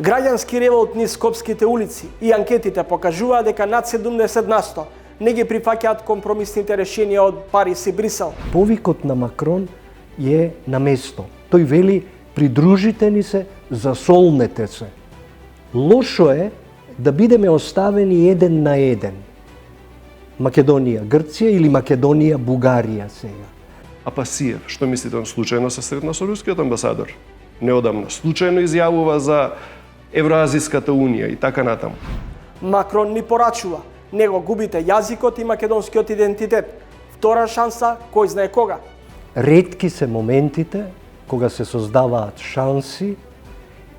Граѓански револт низ скопските улици и анкетите покажуваат дека над 70% не ги прифаќаат компромисните решенија од Париз и Брисел. Повикот на Макрон е на место. Тој вели: придружите ни се, засолнете се. Лошо е да бидеме оставени еден на еден. Македонија, Грција или Македонија, Бугарија сега. А Пасиев, што мислите, он случајно се сретна со рускиот амбасадор? Неодамна случајно изјавува за Евроазиската унија и така натаму. Макрон ни порачува: него губите јазикот и македонскиот идентитет. Втора шанса, кој знае кога. Ретки се моментите кога се создаваат шанси,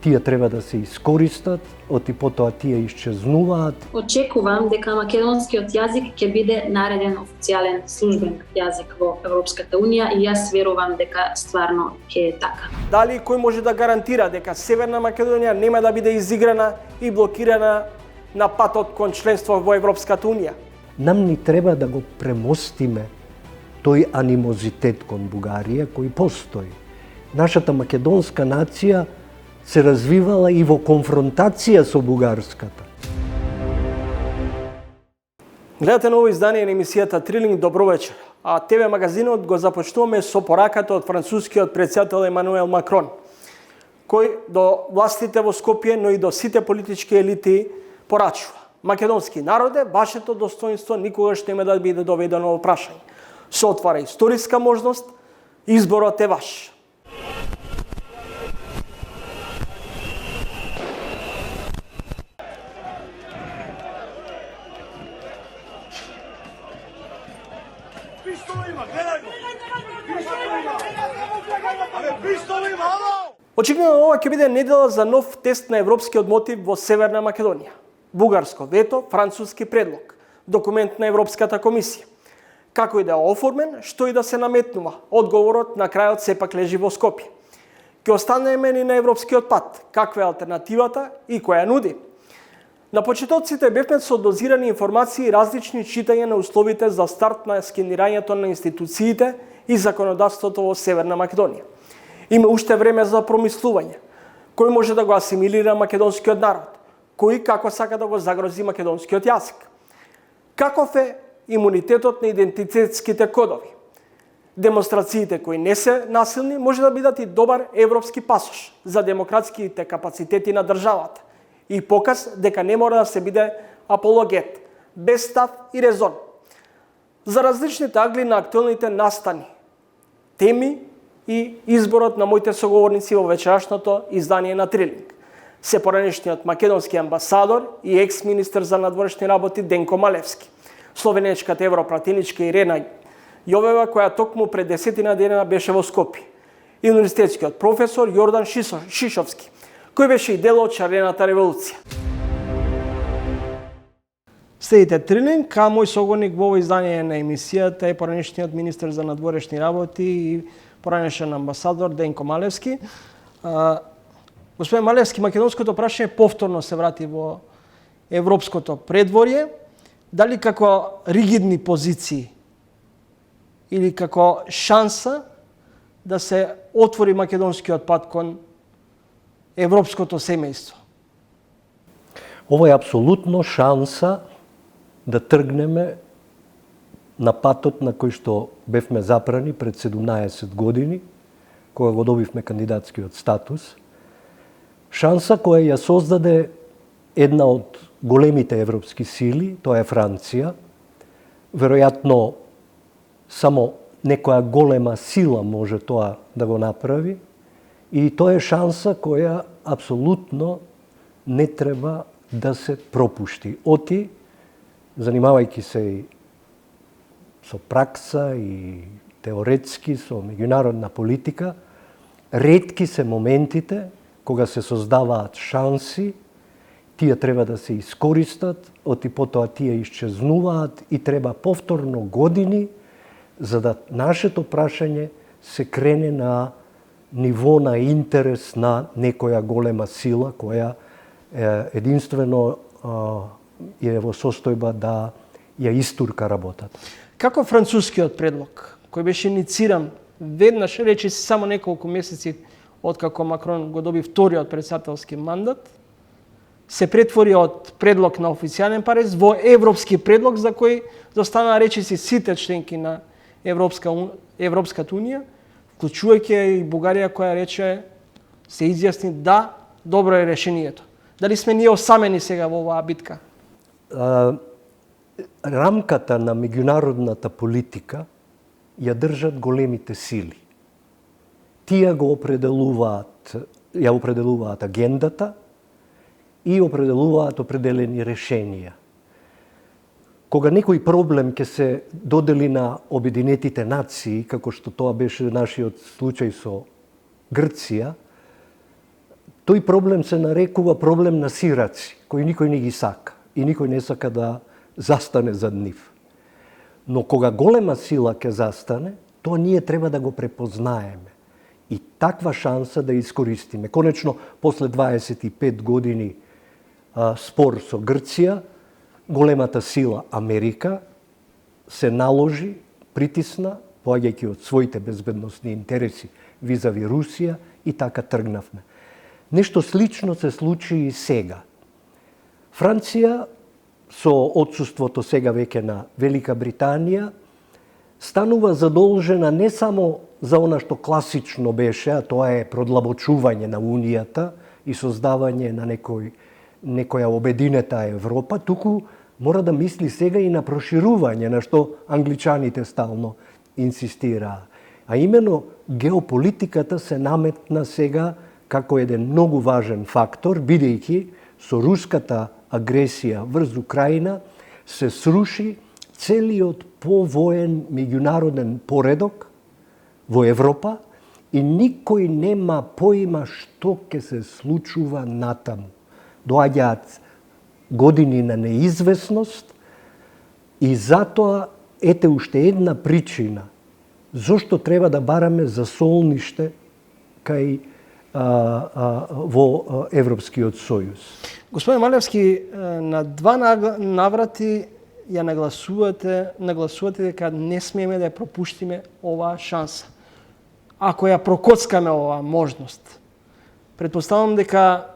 тие треба да се искористат, оти потоа тие исчезнуваат. Очекувам дека македонскиот јазик ќе биде нареден официјален службен јазик во Европската унија и јас верувам дека стварно ќе е така. Дали кој може да гарантира дека Северна Македонија нема да биде изиграна и блокирана на патот кон членство во Европската унија? Нам ни треба да го премостиме тој анимозитет кон Бугарија кој постои. Нашата македонска нација се развивала и во конфронтација со бугарската. Гледате ново издание на емисијата Трилинг. Добро вечер. А ТВ магазинот го започнуваме со пораката од францускиот претседател Емануел Макрон, кој до властите во Скопје, но и до сите политички елити порачува: македонски народе, вашето достоинство никогаш нема да биде доведено во прашање. Се отвара историска можност, изборот е ваш. Очигледно ова ќе биде недела за нов тест на европскиот мотив во Северна Македонија. Бугарско вето, француски предлог, документ на Европската комисија. Како и да е оформен, што и да се наметнува, одговорот на крајот сепак лежи во Скопје. Ќе останеме ни на европскиот пат, каква е алтернативата и која ја нуди. На почетоците бевме со дозирани информации и различни читања на условите за старт на скенирањето на институциите и законодавството во Северна Македонија. Има уште време за промислување. Кој може да го асимилира македонскиот народ? Кој како сака да го загрози македонскиот јазик? Каков е имунитетот на идентитетските кодови? Демонстрациите кои не се насилни може да бидат и добар европски пасош за демократските капацитети на државата и показ дека не мора да се биде апологет, без став и резон. За различните агли на актуелните настани, теми и изборот на моите соговорници во вечерашното издание на Трилинг се поранешниот македонски амбасадор и екс-министер за надворешни работи Денко Малевски, словенечката европратеничка Ирена Јовева, која токму пред 10 дена беше во Скопје, и универзитетскиот професор Јордан Шишовски, кој беше и дел од Шарената револуција. Следите Трилинг, а мој соговорник во ово издание на емисијата е поранешниот министер за надворешни работи и поранешен амбасадор Денко Малевски. Господин Малевски, македонското прашање повторно се врати во европското предворје. Дали како ригидни позиции или како шанса да се отвори македонскиот пат кон европското семејство? Ова е апсолутно шанса да тргнеме на патот на кој што бевме запрани пред 17 години, кога го добивме кандидатскиот статус. Шанса која ја создаде една од големите европски сили, тоа е Франција. Веројатно само некоја голема сила може тоа да го направи. И тоа е шанса која апсолутно не треба да се пропушти. Оти, занимавајќи се и со пракса и теоретски, со меѓународна политика, ретки се моментите кога се создаваат шанси, тие треба да се искористат, оти потоа тие исчезнуваат и треба повторно години за да нашето прашање се крене на ниво на интерес на некоја голема сила која единствено е во состојба да ја истурка работата. Како францускиот предлог, кој беше инициран веднаш, речиси само неколку месеци откако Макрон го доби вториот претседателски мандат, се претвори од предлог на официјален парез во европски предлог за кој застана речиси сите членки на Европската унија, вклучувајќи и Бугарија која рече се изјасни да, добро е решението. Дали сме ние осамени сега во оваа битка? Рамката на меѓународната политика ја држат големите сили. Тие го ја определуваат агендата и определуваат определени решенија. Кога некој проблем ќе се додели на Обединетите нации, како што тоа беше нашиот случај со Грција, тој проблем се нарекува проблем на сираци, кој никој не ги сака и никој не сака да застане зад нив. Но кога голема сила ќе застане, тоа ние треба да го препознаеме и таква шанса да искористиме. Конечно, после 25 години спор со Грција, големата сила Америка се наложи, притисна, поаѓајќи од своите безбедносни интереси визави Русија и така тргнавме. Нешто слично се случи и сега. Франција со отсуството сега веќе на Велика Британија станува задолжена не само за она што класично беше, а тоа е продлабочување на Унијата и создавање на некоја обединета Европа, туку мора да мисли сега и на проширување, на што англичаните стално инсистираа. А именно геополитиката се наметна сега како еден многу важен фактор, бидејќи со руската агресија врз Украина се сруши целиот повоен меѓународен поредок во Европа и никој нема поима што ќе се случува натаму. Доаѓаат години на неизвестност и затоа ете уште една причина зошто треба да бараме за солниште кај во Европскиот сојуз. Господин Малевски, на два наврати ја нагласувате дека не смееме да ја пропуштиме оваа шанса. Ако ја прокоцкаме оваа можност, претпоставам дека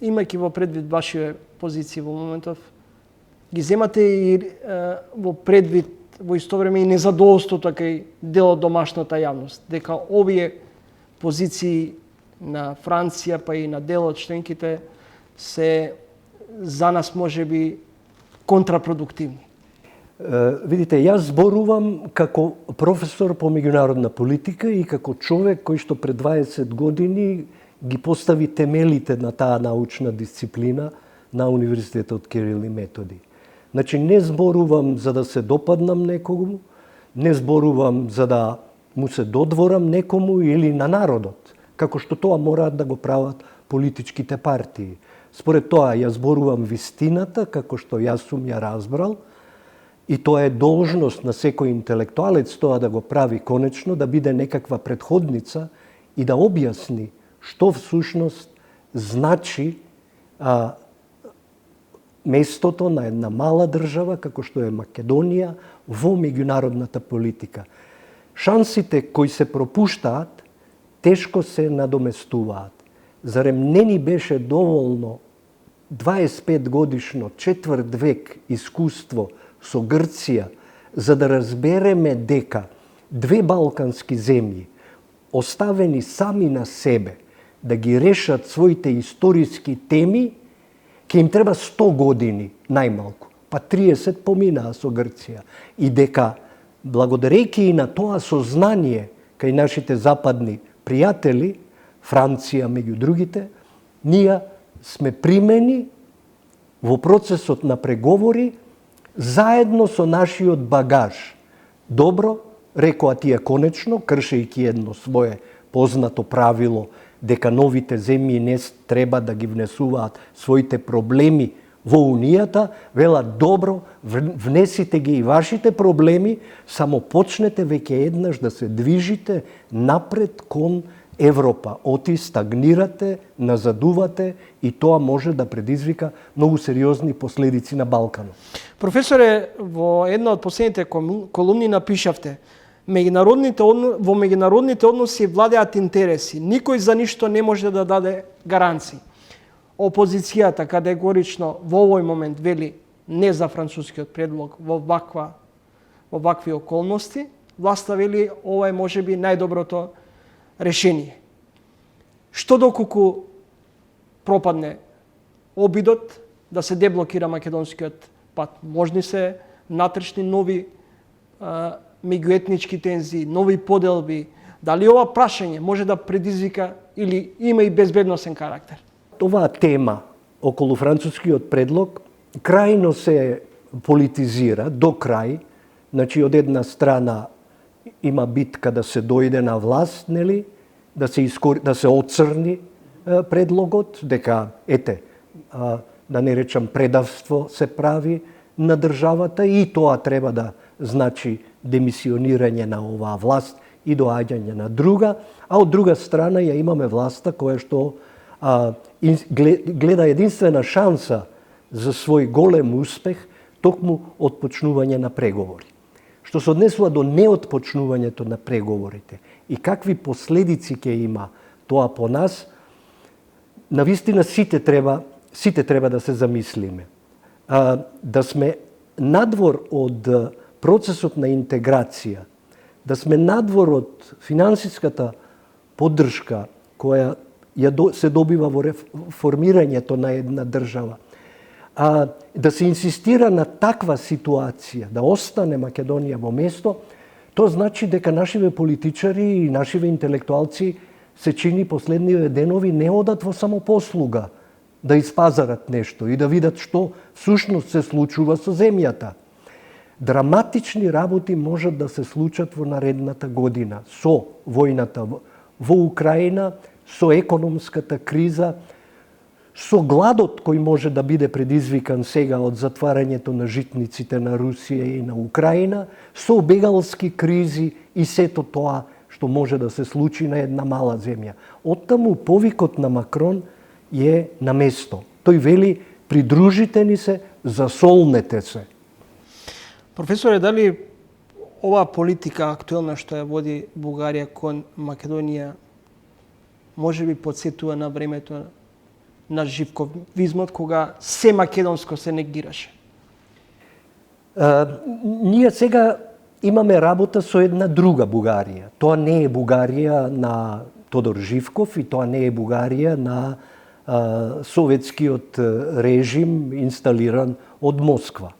имајќи во предвид вашите позиции во моментов, ги земате и во предвид во исто време и незадоволството кај дел од домашната јавност, дека овие позиции на Франција па и на дел од членките се за нас можеби контрапродуктивни. Видите, јас зборувам како професор по меѓународна политика и како човек кој што пред 20 години ги постави темелите на таа научна дисциплина на Универзитетот Кирил и Методи. Значи, не зборувам за да се допаднам некому, не зборувам за да му се додворам некому или на народот, како што тоа мораат да го прават политичките партии. Според тоа, ја зборувам вистината, како што јас сум ја разбрал, и тоа е должност на секој интелектуалец тоа да го прави конечно, да биде некаква предходница и да објасни што всушност значи местото на една мала држава, како што е Македонија, во меѓународната политика. Шансите кои се пропуштаат, тешко се надоместуваат. Зарем не ни беше доволно 25 годишно, четврт век искуство со Грција, за да разбереме дека две балкански земји, оставени сами на себе, да ги решат своите историски теми, ќе им треба 100 години најмалку, па 30 поминаа со Грција. И дека, благодарејќи и на тоа сознание кај нашите западни пријатели, Франција меѓу другите, ние сме примени во процесот на преговори заедно со нашиот багаж. Добро, рекоа тие конечно, кршејќи едно свое познато правило, дека новите земји не треба да ги внесуваат своите проблеми во Унијата, велат добро, внесите ги и вашите проблеми, само почнете веќе еднаш да се движите напред кон Европа. Оти стагнирате, назадувате и тоа може да предизвика многу сериозни последици на Балканот. Професоре, во една од последните колумни напишавте: во меѓународните односи владеат интереси. Никој за ништо не може да даде гаранции. опозицијата категорично во овој момент вели не за францускиот предлог во вакви околности, власта вели ова е можеби најдоброто решение. Што доколку пропадне обидот да се деблокира македонскиот пат? Можни се натрешни нови меѓуетнички тензии, нови поделби. Дали ова прашање може да предизвика или има и безбедносен карактер? Оваа тема околу францускиот предлог крајно се политизира до крај. Значи, од една страна има битка да се дојде на власт, нели? Да се оцрни предлогот, дека да не речам предавство се прави на државата и тоа треба да значи демисионирање на оваа власт и доаѓање на друга, а од друга страна ја имаме власта која што гледа единствена шанса за свој голем успех токму отпочнување на преговори. Што се однесува до неотпочнувањето на преговорите и какви последици ќе има тоа по нас, навистина сите треба да се замислиме. Да сме надвор од процесот на интеграција, да сме надвор од финансиската поддршка која се добива во формирањето на една држава, да се инсистира на таква ситуација, да остане Македонија во место, тоа значи дека нашиве политичари и нашиве интелектуалци се чини последниве денови не одат во самопослуга да испазарат нешто и да видат што всушност се случува со земјата. Драматични работи можат да се случат во наредната година со војната во Украина, со економската криза, со гладот кој може да биде предизвикан сега од затварањето на житниците на Русија и на Украина, со бегалски кризи и сето тоа што може да се случи на една мала земја. Оттаму повикот на Макрон е на место. Тој вели, придружите ни се, засолнете се. Професоре, дали оваа политика актуелна што ја води Бугарија кон Македонија може би подсетува на времето на живковизмот, кога се македонско се негираше? Ние сега имаме работа со една друга Бугарија. Тоа не е Бугарија на Тодор Живков и тоа не е Бугарија на советскиот режим инсталиран од Москва.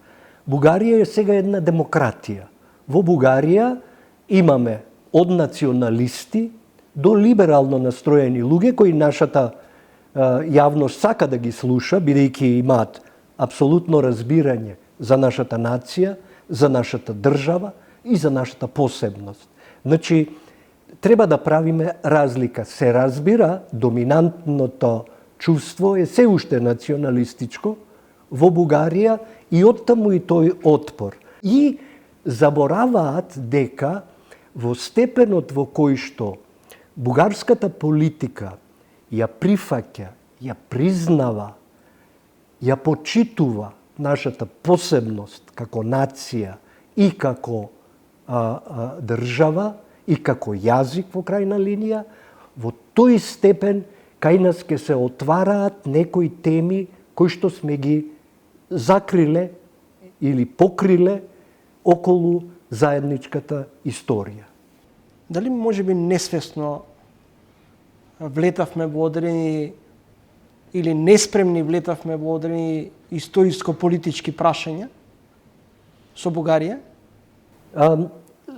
Бугарија е сега една демократија. Во Бугарија имаме од националисти до либерално настроени луѓе кои нашата јавност сака да ги слуша, бидејќи имаат апсолутно разбирање за нашата нација, за нашата држава и за нашата посебност. Значи, треба да правиме разлика. Се разбира, доминантното чувство е се уште националистичко во Бугарија и оттаму и тој отпор. И забораваат дека во степенот во кој што бугарската политика ја прифаќа, ја признава, ја почитува нашата посебност како нација и како држава и како јазик во крајна линија, во тој степен кај нас ке се отвараат некои теми кои што сме ги закриле или покриле околу заедничката историја. Дали може би несвесно влетавме во одредени или неспремни влетавме во одредени историјско-политички прашања со Бугарија?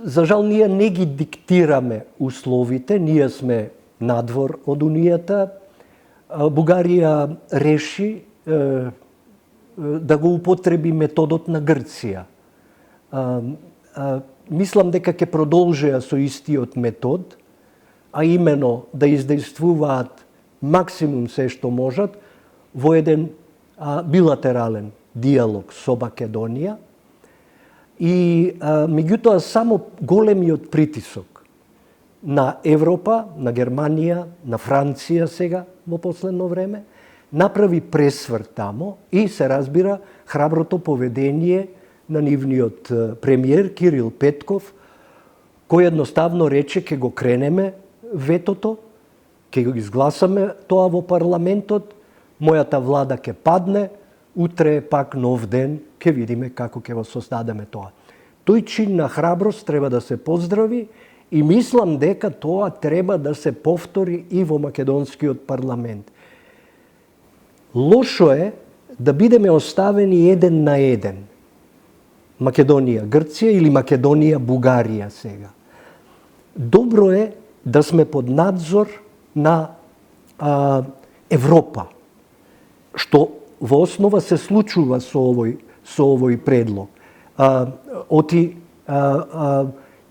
За жал, ние не ги диктираме условите, ние сме надвор од Унијата. Бугарија реши да го употреби методот на Грција. Мислам дека ќе продолжеа со истиот метод, а именно да издействуваат максимум се што можат во еден билатерален диалог со Македонија и меѓутоа само големиот притисок на Европа, на Германија, на Франција сега во последно време направи пресврт тамо и се разбира храброто поведение на нивниот премиер Кирил Петков, кој едноставно рече ке го кренеме ветото, ке го изгласаме тоа во парламентот, мојата влада ќе падне, утре е пак нов ден, ќе видиме како ќе го создадеме тоа. Тој чин на храброст треба да се поздрави и мислам дека тоа треба да се повтори и во македонскиот парламент. Лошо е да бидеме оставени еден на еден. Македонија, Грција или Македонија, Бугарија сега. Добро е да сме под надзор на Европа, што во основа се случува со овој предлог.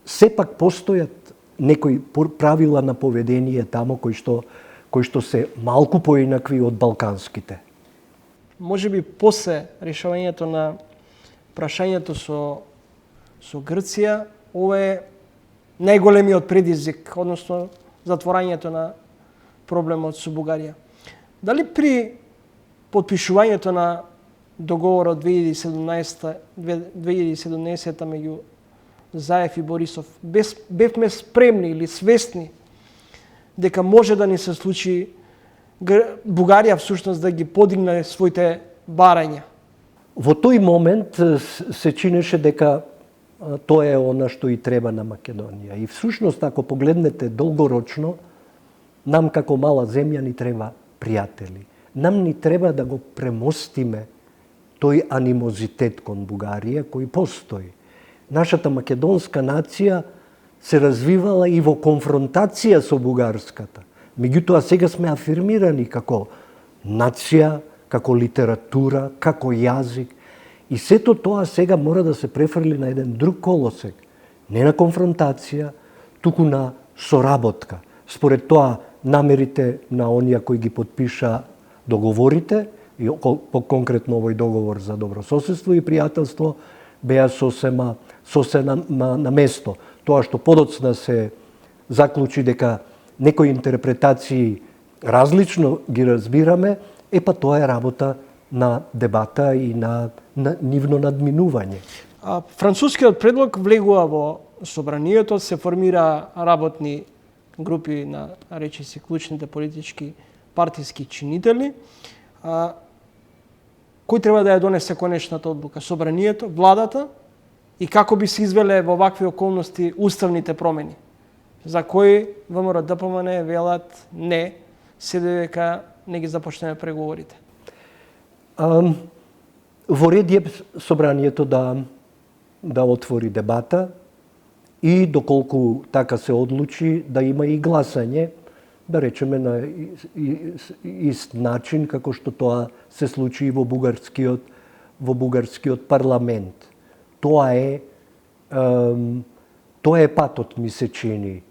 Сепак постојат некои правила на поведение тамо кои што се малку поинакви од балканските. Може би после решавањето на прашањето со Грција, ова е најголемиот предизвик, односно затворањето на проблемот со Бугарија. Дали при потпишувањето на договорот 2017 меѓу Заев и Борисов, бевме спремни или свесни дека може да ни се случи Бугарија всушност да ги подигне своите барања? Во тој момент се чинеше дека тоа е она што и треба на Македонија. И всушност, ако погледнете долгорочно, нам како мала земја ни треба пријатели. Нам ни треба да го премостиме тој анимозитет кон Бугарија кој постои. Нашата македонска нација се развивала и во конфронтација со бугарската. Меѓутоа сега сме афирмирани како нација, како литература, како јазик. И сето тоа сега мора да се префрли на еден друг колосек. Не на конфронтација, туку на соработка. Според тоа, намерите на оние кои ги подпиша договорите, и по-конкретно овој договор за добрососедство и пријателство, беа сосема на место. Тоа што подоцна се заклучи дека некои интерпретации различно ги разбираме, па тоа е работа на дебата и на нивно надминување. Францускиот предлог влегува во собранието, се формира работни групи на речиси клучните политички партиски чинители. Кој треба да ја донесе конечната одлука? Собранието, владата, и како би се извеле во вакви околности уставните промени? За кои ВМРО-ДПМН велат не, се дека не ги започнеме преговорите? Во ред е собранието да отвори дебата и доколку така се одлучи да има и гласање, да речеме на ист начин како што тоа се случи и во бугарскиот парламент. Тоа е патот, ми се чини.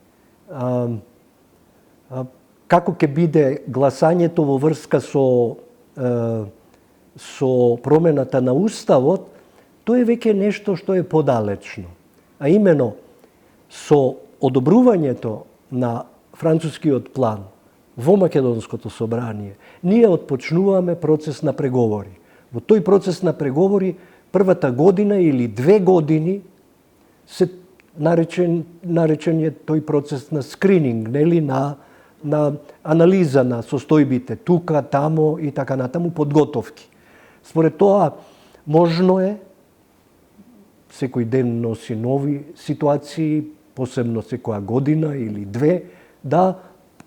Како ќе биде гласањето во врска со промената на уставот, тоа е веќе нешто што е подалечно. А имено, со одобрувањето на францускиот план во Македонското собрание, ние отпочнуваме процес на преговори. Во тој процес на преговори, првата година или 2 години се наречен е тој процес на скрининг, нели, на анализа на состојбите тука, тамо и така натаму, подготовки. Според тоа, можно е, секој ден носи нови ситуации, посебно секоја година или 2, да,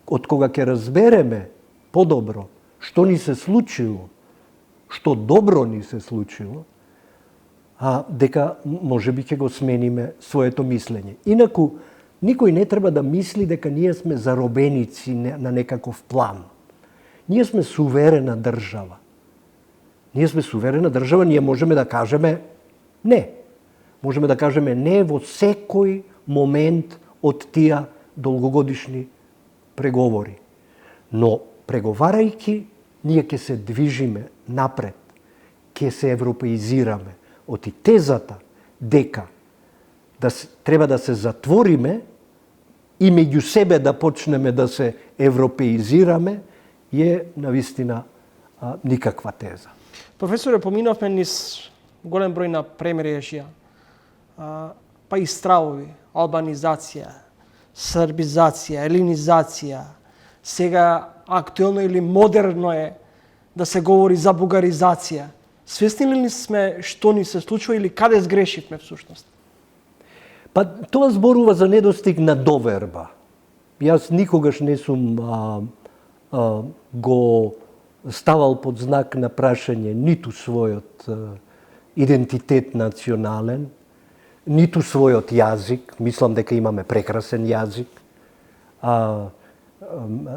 од кога ќе разбереме подобро што ни се случило, што добро ни се случило, дека можеби ќе го смениме своето мислење. Инаку, никој не треба да мисли дека ние сме заробеници на некаков план. Ние сме суверена држава. Ние можеме да кажеме не. Можеме да кажеме не во секој момент од тие долгогодишни преговори. Но преговарајќи, ние ќе се движиме напред, ќе се европеизираме. Оти тезата дека треба да се затвориме и меѓу себе да почнеме да се европеизираме е навистина никаква теза. Професоре, поминавме низ голем број на премирешја, па и стравови, албанизација, србизација, елинизација. Сега актуелно или модерно е да се говори за бугаризација. Свесни ли сме што ни се случува или каде сгрешивме всушност? Па тоа зборува за недостиг на доверба. Јас никогаш не сум го ставал под знак на прашање ниту својот идентитет национален, ниту својот јазик. Мислам дека имаме прекрасен јазик,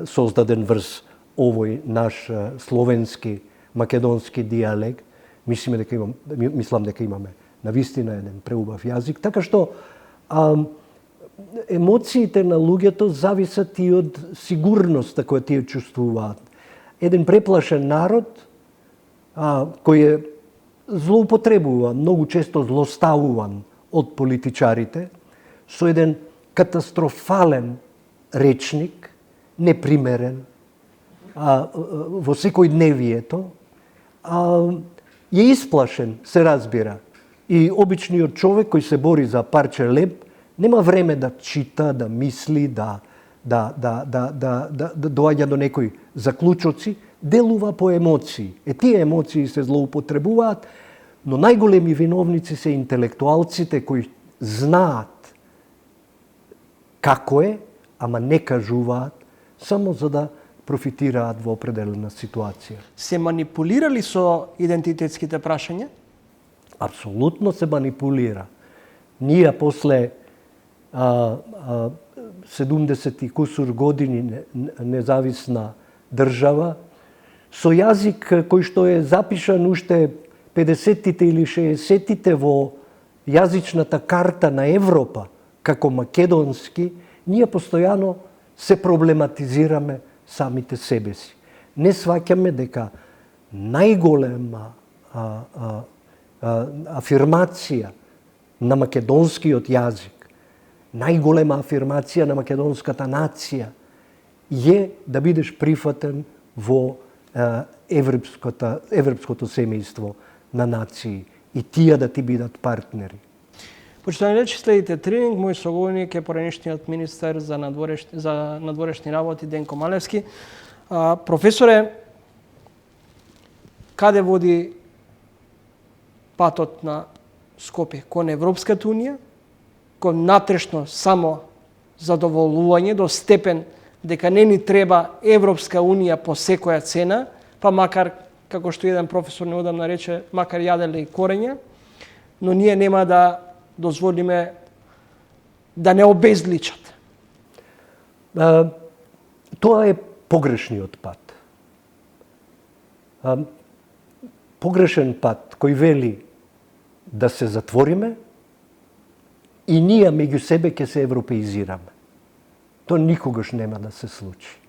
создаден врз овој наш словенски, македонски дијалект. Мислам дека имаме навистина еден преубав јазик. Така што емоциите на луѓето зависат и од сигурноста која тие чувствуваат. Еден преплашен народ кој е злоупотребува, многу често злоставуван од политичарите, со еден катастрофален речник, непримерен, во секојдневието, е исплашен, се разбира. И обичниот човек кој се бори за парче леб, нема време да чита, да мисли, да доаѓа до некои заклучоци, делува по емоции. Тие емоции се злоупотребуваат, но најголеми виновници се интелектуалците кои знаат како е, ама не кажуваат, само за да профитираат во определена ситуација. Се манипулирали со идентитетските прашања? Апсолутно се манипулира. Ние после 70 и кусур години независна држава, со јазик кој што е запишан уште 50-тите или 60-тите во јазичната карта на Европа, како македонски, ние постојано се проблематизираме самите себе си. Не сваќаме дека најголема афирмација на македонскиот јазик, најголема афирмација на македонската нација е да бидеш прифатен во европското семејство на нации и тие да ти бидат партнери. Почитани речи, следите тренинг, мој соговорник е поранешниот министер за надворешни работи Денко Малевски. Професоре, каде води патот на Скопје? Кон Европската унија? Кон натрешно само задоволување до степен дека не ни треба Европска унија по секоја цена, па макар, како што еден професор неодамна рече, макар јаделе и корење, но ние нема да дозволиме да не обезличат. Тоа е погрешниот пат. Погрешен пат кој вели да се затвориме и ние меѓу себе ќе се европеизираме. Тоа никогаш нема да се случи.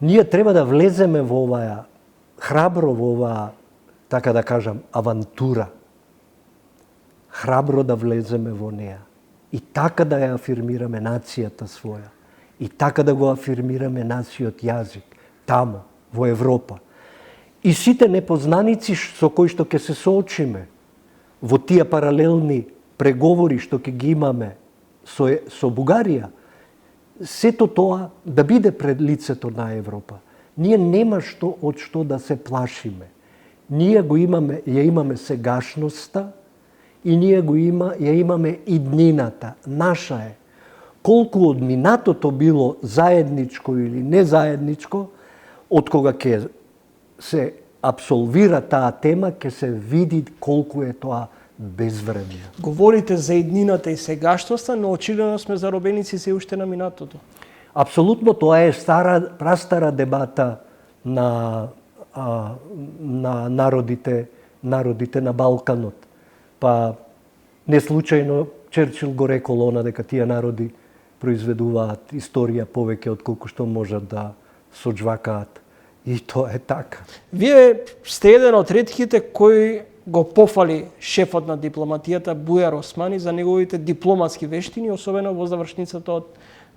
Ние треба да влеземе во оваа храбро во оваа, така да кажам, авантура. Храбро да влеземе во неа и така да ја афирмираме нацијата своја и така да го афирмираме нашиот јазик таму во Европа. И сите непознаници со кои што ќе се соочиме во тие паралелни преговори што ќе ги имаме со Бугарија, сето тоа да биде пред лицето на Европа. Ние нема од што да се плашиме. Ние ја имаме сегашноста и ние ја имаме иднината. Наша е. Колку од минатото било заедничко или незаедничко, од кога ќе се абсолвира таа тема, ќе се види колку е тоа безвремие. Говорите за иднината и сегашноста, но очигледно сме заробеници се уште на минатото. Апсолутно, тоа е прастара дебата на народите на Балканот. Па не случајно Черчил го рекол она дека тие народи произведуваат историја повеќе од колку што можат да соџвакаат. И тоа е така. Вие сте еден од ретките кој го пофали шефот на дипломатијата Бујар Османи за неговите дипломатски вештини, особено во завршницата од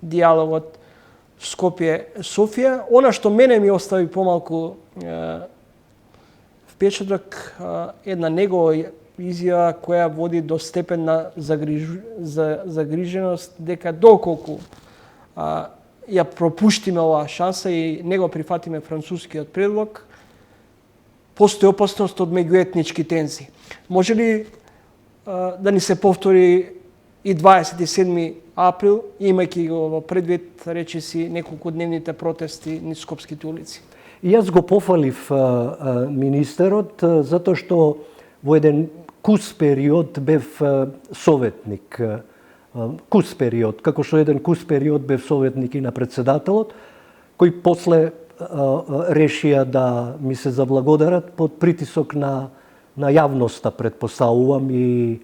дијалогот Скопје-Софија. Она што мене ми остави помалку впечаток, една негова изјава која води до степен на загриженост дека доколку ја пропуштиме оваа шанса и не го прифатиме францускиот предлог, постои опасност од меѓуетнички тензии. Може ли да ни се повтори и 27 април, имајќи го во предвид, речиси, неколкудневните протести низ скопските улици? И јас го пофалив министерот затоа што во еден кус период бев советник. Кус период, како што еден кус период бев советник и на председателот, кој после решија да ми се заблагодарат под притисок на јавноста, предпоставувам, и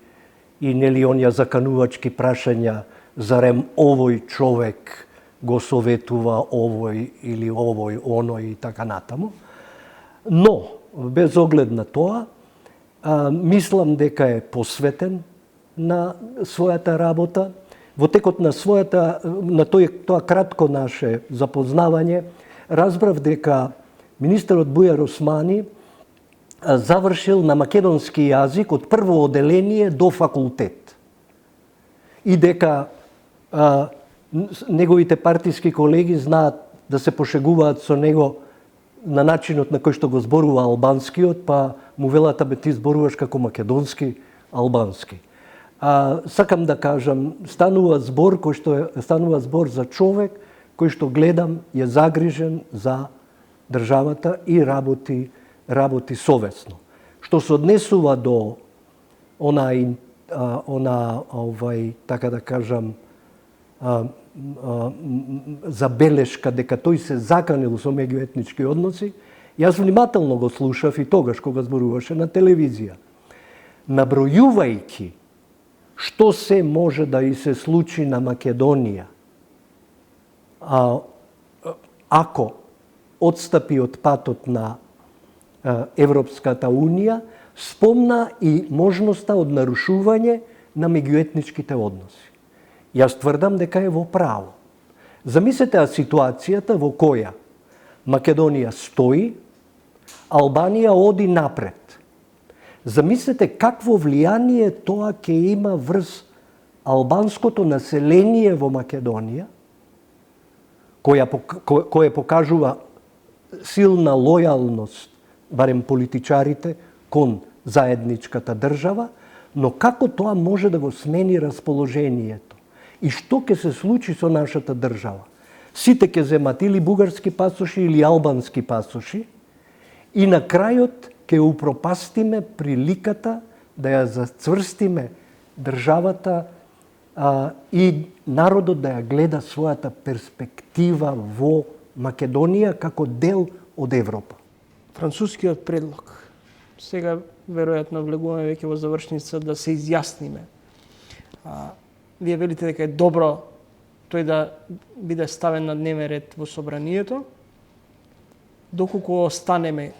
нели оние заканувачки прашања зарем овој човек го советува овој или овој оној и така натаму. Но, без оглед на тоа, мислам дека е посветен на својата работа. Во текот на тоа кратко наше запознавање, разбрав дека министерот Бујар Османи завршил на македонски јазик од прво оделение до факултет. И дека неговите партиски колеги знаат да се пошегуваат со него на начинот на кој што го зборува албанскиот, па му велат, бе ти зборуваш како македонски албански. Сакам да кажам, станува збор за човек кој што гледам е загрижен за државата и работи совесно. Што се однесува до така да кажам, забелешка дека тој се заканил со меѓуетнички односи, јас внимателно го слушав и тогаш кога зборуваше на телевизија. Набројувајќи што се може да и се случи на Македонија ако отстапи од патот на Европската Унија, спомна и можноста од нарушување на меѓуетничките односи. Јас тврдам дека е во право. Замислете ситуацијата во која Македонија стои, Албанија оди напред. Замислете какво влијание тоа ќе има врз албанското население во Македонија, која покажува силна лојалност, барем политичарите, кон заедничката држава, но како тоа може да го смени расположението? И што ќе се случи со нашата држава? Сите ќе земат или бугарски пасоши или албански пасоши и на крајот ќе упропастиме приликата да ја зацврстиме државата и народот да ја гледа својата перспектива во Македонија како дел од Европа. Францускиот предлог. Сега веројатно влегуваме веќе во завршница да се изјасниме. Вие велите дека е добро тој да биде ставен на дневен ред во собранието, доколку останеме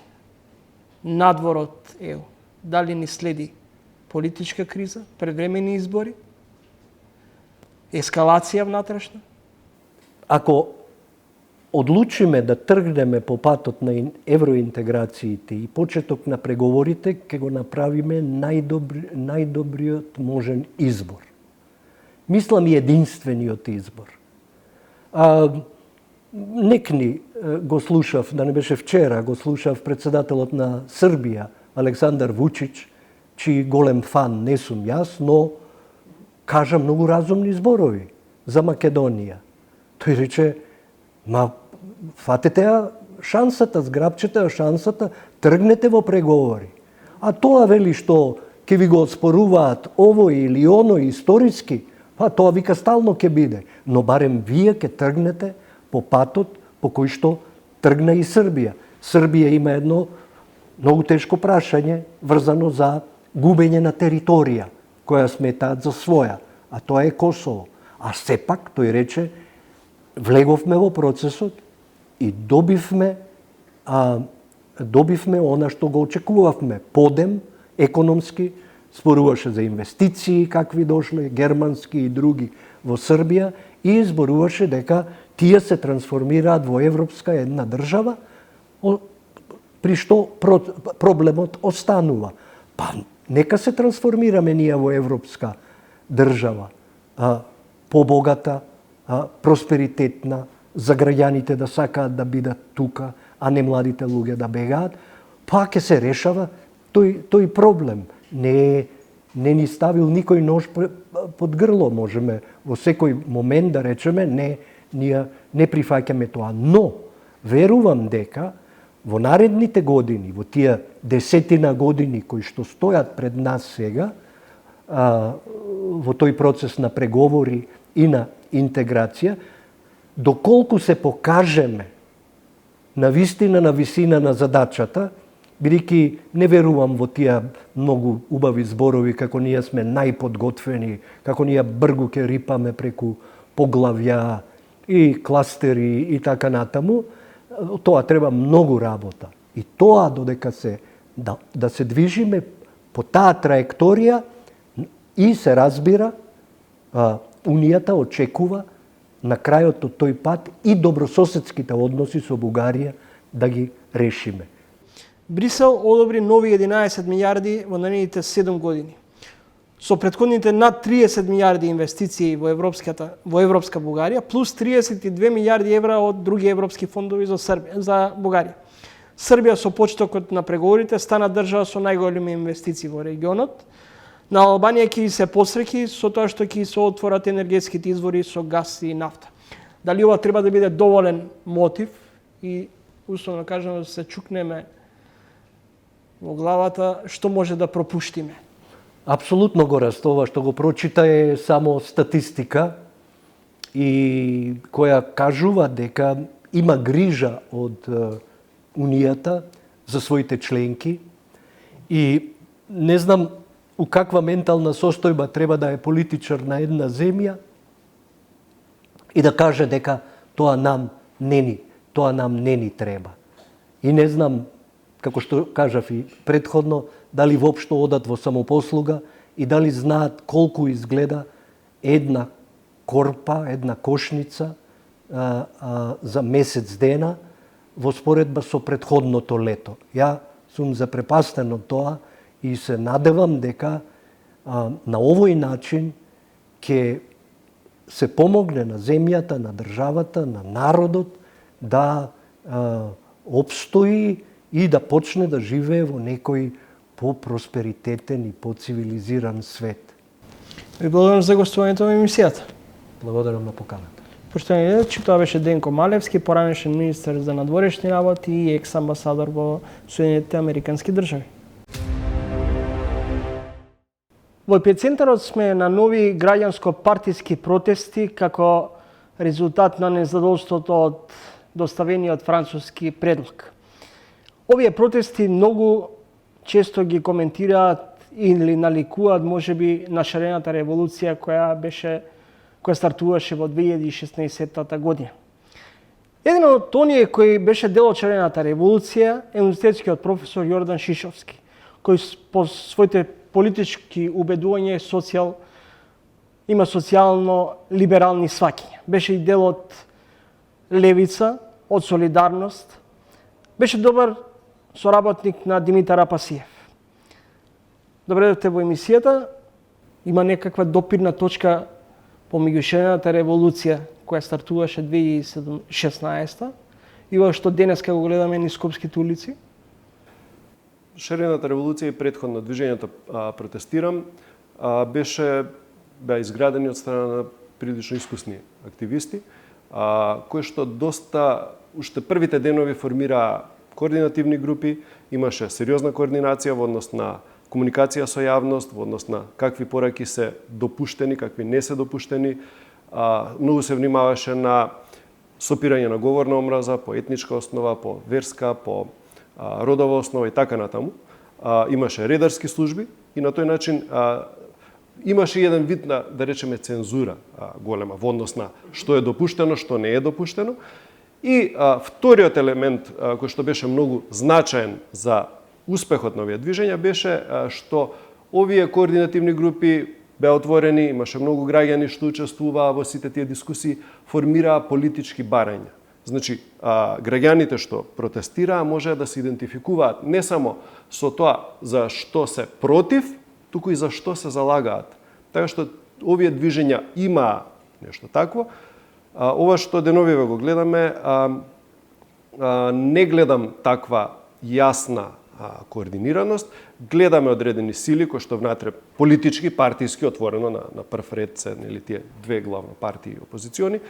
надвор од ЕУ. Дали ни следи политичка криза, предвремени избори, ескалација внатрешна? Ако одлучиме да тргнеме по патот на евроинтеграциите и почеток на преговорите, ќе го направиме најдобриот можен избор. Мислам и единствениот избор. Некни го слушав, да не беше вчера, го слушав председателот на Србија, Александар Вучич, чиј голем фан не сум јас, но кажа многу разумни зборови за Македонија. Тој рече, фатете ја шансата, зграбчете ја шансата, тргнете во преговори. А тоа вели што ќе ви го оспоруваат овој или оној историски, тоа вика стално ќе биде. Но барем вие ќе тргнете по патот по кој што тргна и Србија. Србија има едно многу тешко прашање врзано за губење на територија, која сметаат за своја, а тоа е Косово. А сепак, тој рече, влеговме во процесот и добивме она што го очекувавме. Подем, економски, зборуваше за инвестиции, какви дошле, германски и други во Србија, и зборуваше дека тие се трансформираат во европска една држава, при што проблемот останува. Па, нека се трансформираме ние во европска држава, побогата, просперитетна, за граѓаните да сакаат да бидат тука, а не младите луѓе да бегаат, па ќе се решава тој проблем. Не ни ставил никој нож под грло, можеме во секој момент да речеме ние не прифаќаме тоа. Но верувам дека во наредните години, во тие 10 години кои што стојат пред нас сега, во тој процес на преговори и на интеграција, доколку се покажеме на вистина на висина на задачата, бидејќи не верувам во тие многу убави зборови како ние сме најподготвени, како ние бргу ќе рипаме преку поглавја и кластери и така натаму, тоа треба многу работа. И тоа додека да се движиме по таа траекторија и се разбира, Унијата очекува на крајот од тој пат и добрососедските односи со Бугарија да ги решиме. Брисел одобри нови 11 милиарди во наредните 7 години. Со претходните над 30 милиарди инвестиции во европска Бугарија, плюс 32 милиарди евра од други европски фондови за Бугарија. Србија со почетокот на преговорите стана држава со најголеми инвестиции во регионот. На Албанија ќе се посреќи со тоа што ќе се отворат енергетските извори со газ и нафта. Дали ова треба да биде доволен мотив и условно кажано да се чукнеме во главата што може да пропуштиме? Апсолутно го растова што го прочита е само статистика и која кажува дека има грижа од Унијата за своите членки и не знам у каква ментална состојба треба да е политичар на една земја и да каже дека тоа нам не ни треба. И не знам, како што кажав и предходно, дали воопшто одат во самопослуга и дали знаат колку изгледа една корпа, една кошница за месец дена во споредба со претходното лето. Ја сум запрепастен од тоа и се надевам дека на овој начин ќе се помогне на земјата, на државата, на народот да опстои и да почне да живее во некој по-просперитетен и по-цивилизиран свет. Ви благодарам за гостувањето во емисијата. Благодарам на поканата. Поштовани гледачи, тоа беше Денко Малевски, поранешен министер за надворешни работи и екс-амбасадор во Соединетите Американски држави. Во епицентарот сме на нови граѓанско-партиски протести како резултат на незадоволството од доставениот француски предлог. Овие протести многу често ги коментираат или наликуваат можеби на шарената револуција која стартуваше во 2016 година. Еден од оние кој беше дел од шарената револуција е универзитетскиот професор Јордан Шишовски, кој по своите политички убедувања има социјално либерални сваќања. Беше и дел од левица, од солидарност. Беше добар соработник на Димитар Апасиев. Добре дојдовте во емисијата. Има некаква допирна точка помеѓу шарената револуција која стартуваше 2016 и ова што денеска го гледаме низ скопските улици? Шарената револуција и предходно движењето Протестирам беа изградени од страна на прилично искусни активисти, кои што уште првите денови формираа координативни групи, имаше сериозна координација во однос на комуникација со јавност, во однос на какви пораки се допуштени, какви не се допуштени. Многу се внимаваше на сопирање на говорна омраза по етничка основа, по верска, по родова основа и така натаму. Имаше редарски служби и на тој начин имаше еден вид на, да речеме, цензура голема во однос на што е допуштено, што не е допуштено. И вториот елемент кој што беше многу значаен за успехот на овие движења беше што овие координативни групи беа отворени, имаше многу граѓани што учествуваа во сите тие дискусии, формираа политички барања. Значи, граѓаните што протестираа можеа да се идентификуваат не само со тоа за што се против, туку и за што се залагаат. Така што овие движења имаа нешто такво. Ова што деновиве го гледаме, не гледам таква јасна координираност, гледаме одредени сили кои што внатре политички, партиски, отворено на прв ред се нели тие две главно партии опозициони,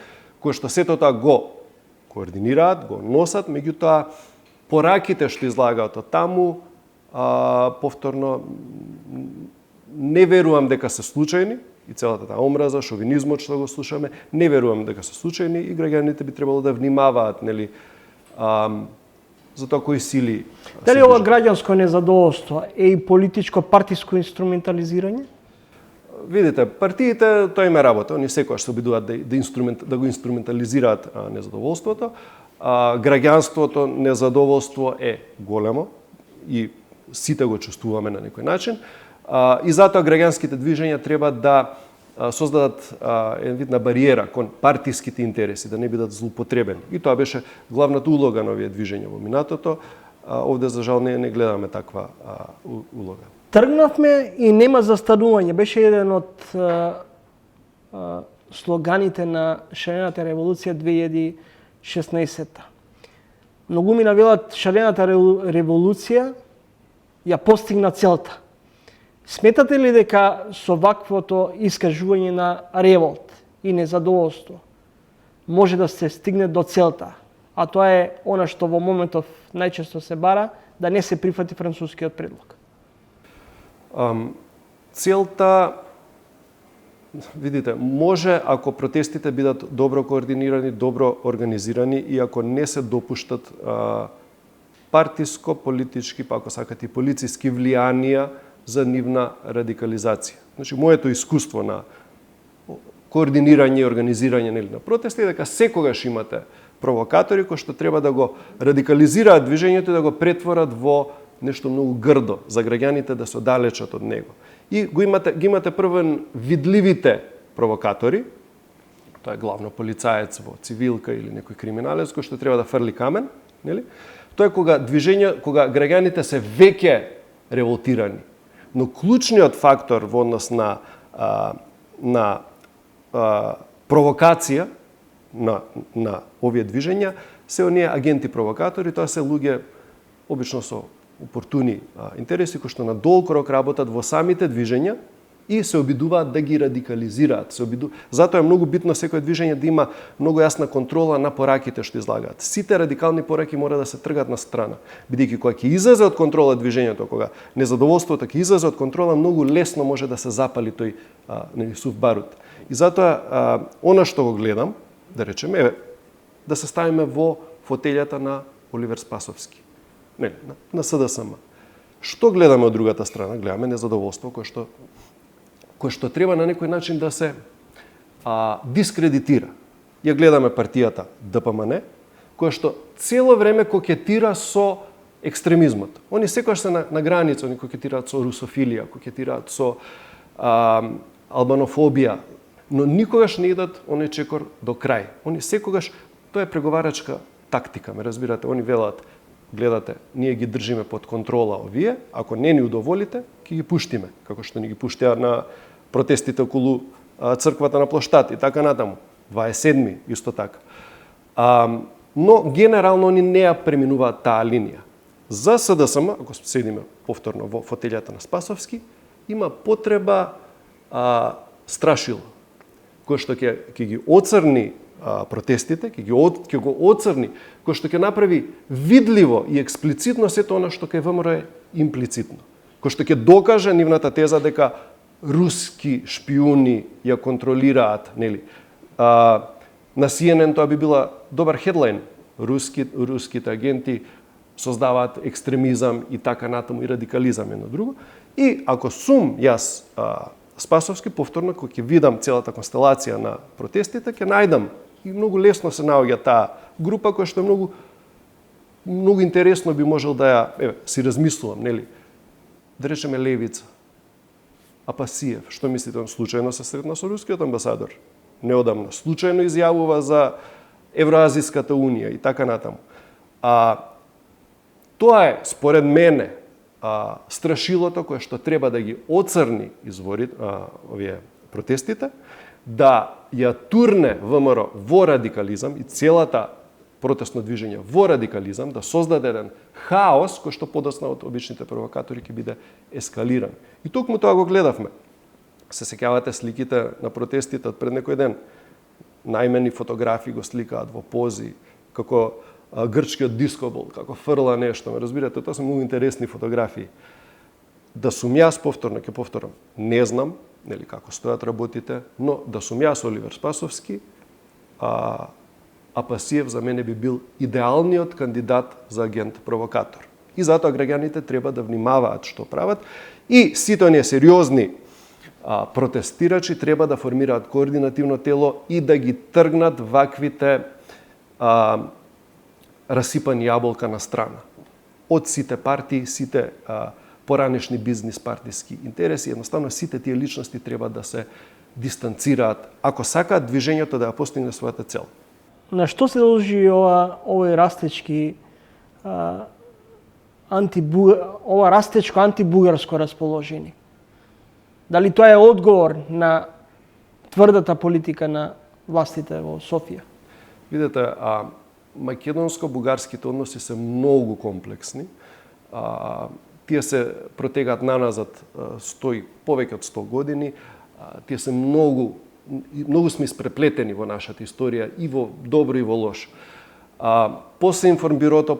кои што сето тоа го координираат, го носат, меѓутоа пораките што излагаат од таму, повторно не верувам дека се случајни, и целата таа омраза, шовинизмот што го слушаме, не верувам дека се случајни и граѓаните би требало да внимаваат, нели, за тоа кои сили. Дали ова граѓанско незадоволство е и политичко партиско инструментализирање? Видите, партиите, тоа им е работа, они секогаш се обидуваат да го инструментализираат незадоволството. Граѓанството незадоволство е големо и сите го чувствуваме на некој начин. И затоа граѓанските движења треба да создадат еден вид на бариера кон партиските интереси, да не бидат злоупотребени. И тоа беше главната улога на овие движења во минатото. Овде, за жал, не гледаме таква улога. Тргнавме и нема застанување. Беше еден од слоганите на шарената револуција 2016. Многумина велат шарената револуција ја постигна целта. Сметате ли дека со ваквото искажување на револт и незадоволство може да се стигне до целта, а тоа е она што во моментов најчесто се бара, да не се прифати францускиот предлог? Целта, видите, може ако протестите бидат добро координирани, добро организирани и ако не се допуштат партиско, политички, па ако сакате и полициски влијанија за нивна радикализација. Значи, моето искуство на координирање и организирање на протести е дека секогаш имате провокатори кои што треба да го радикализираат движењето и да го претворат во нешто многу грдо за граѓаните да се оддалечат од него. И ги имате првен видливите провокатори, тоа е главно полицаец во цивилка или некој криминалец кој што треба да фрли камен, нели? Тоа е кога граѓаните се веќе револтирани. Но клучниот фактор во однос на провокација на овие движења се оние агенти провокатори, тоа се луѓе обично со опортуни интереси кои што на долг рок работат во самите движења и се обидуваат да ги радикализираат. Затоа е многу битно секој движење да има многу јасна контрола на пораките што излагаат. Сите радикални пораки мора да се тргат на страна, бидејќи кога ќе излезе од контрола движењето, кога незадоволството ќе излезе од контрола, многу лесно може да се запали тој сув барут. И затоа она што го гледам, да речеме, е да се ставиме во фотелјата на Оливер Спасовски, на СДСМ. Што гледаме од другата страна? Гледаме незадоволство кое што треба на некој начин да се дискредитира. Ја гледаме партијата ДПМН, која што цело време кокетира со екстремизмот. Они секогаш се на граница, они кокетираат со русофилија, кокетираат со албанофобија, но никогаш не идат оној чекор до крај. Они секогаш, тоа е преговарачка тактика, ме разбирате, они велат, гледате, ние ги држиме под контрола овие, ако не ни удоволите, ќе ги пуштиме, како што ни ги пуштија на протестите околу црквата на плоштад и така натаму. 27-ми, исто така. Но генерално они не ја преминуваат таа линија. За СДСМ, ако седиме повторно во фотелјата на Спасовски, има потреба страшило, кој што ќе ги оцрни протестите, ќе го оцрни, кој што ќе направи видливо и експлицитно сето она што кај ВМРО е имплицитно. Кој што ќе докаже нивната теза дека руски шпиуни ја контролираат, нели? На CNN тоа би била добар хедлайн. Руските агенти создаваат екстремизам и така натаму и радикализам едно друго. И ако сум јас Спасовски, повторно кога ќе видам целата констелација на протестите, ќе најдам и многу лесно се наоѓа таа група која што е многу интересно би можел да ја си размислувам, нели? Да речеме левица. Апасиев, што мислите, он случајно се сретна со рускиот амбасадор? Неодамна случајно изјавува за Евроазиската унија и така натаму. Тоа е, според мене, страшилото кое што треба да ги оцрни овие протестите, да ја турне ВМРО во радикализам и целата протестно движење во радикализам, да создаде еден хаос кој што подоцна од обичните провокатори ќе биде ескалиран. И токму тоа го гледавме. Се сеќавате сликите на протестите од пред некој ден. Најмени фотографии го сликаат во пози, како грчкиот дискобол, како фрла нешто. Ме разбирате, тоа се многу интересни фотографии. Да сум јас, повторно ќе повторам, не знам, нели како стојат работите, но да сум јас Оливер Спасовски, Апасиев за мене би бил идеалниот кандидат за агент-провокатор. И затоа граѓаните треба да внимаваат што прават и сите оние сериозни протестирачи треба да формираат координативно тело и да ги тргнат ваквите расипани јаболка на страна. Од сите партии, сите поранешни бизнис партиски интереси, едноставно сите тие личности треба да се дистанцираат, ако сакаат движењето да ја постигне својата цел. На што се дължи овој растечки ова растечко антибугарско расположение? Дали тоа е одговор на тврдата политика на властите во Софија? Видете, македонско-бугарските односи се многу комплексни. Тие се протегаат наназад повеќе од 100 години. Тие се многу сме испреплетени во нашата историја и во добро и во лошо. После информбирото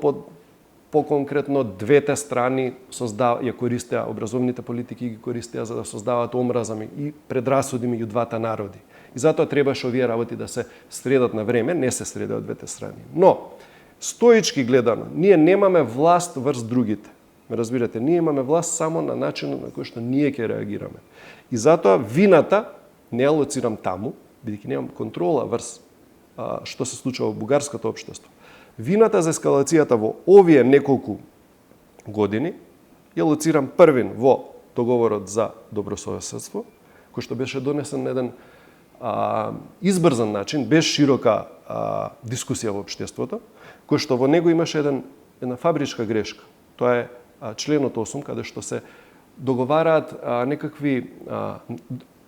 по-конкретно двете страни ја користеа образовните политики, ги користеа за да создаваат омраза и предрасуди меѓу двата народи. И затоа требаше овие работи да се средат на време, не се среде од двете страни. Но стоички гледано, ние немаме власт врз другите. Ме разбирате, ние имаме власт само на начинот на кој што ние ќе реагираме. И затоа вината не ја лоцирам таму, бидејќи немам контрола врз што се случува во бугарското општество. Вината за ескалацијата во овие неколку години ја лоцирам првин во договорот за добрососедство, кој што беше донесен на еден избрзан начин, без широка дискусија во општеството, кој што во него имаше една фабричка грешка. Тоа е членот 8, каде што се договараат некакви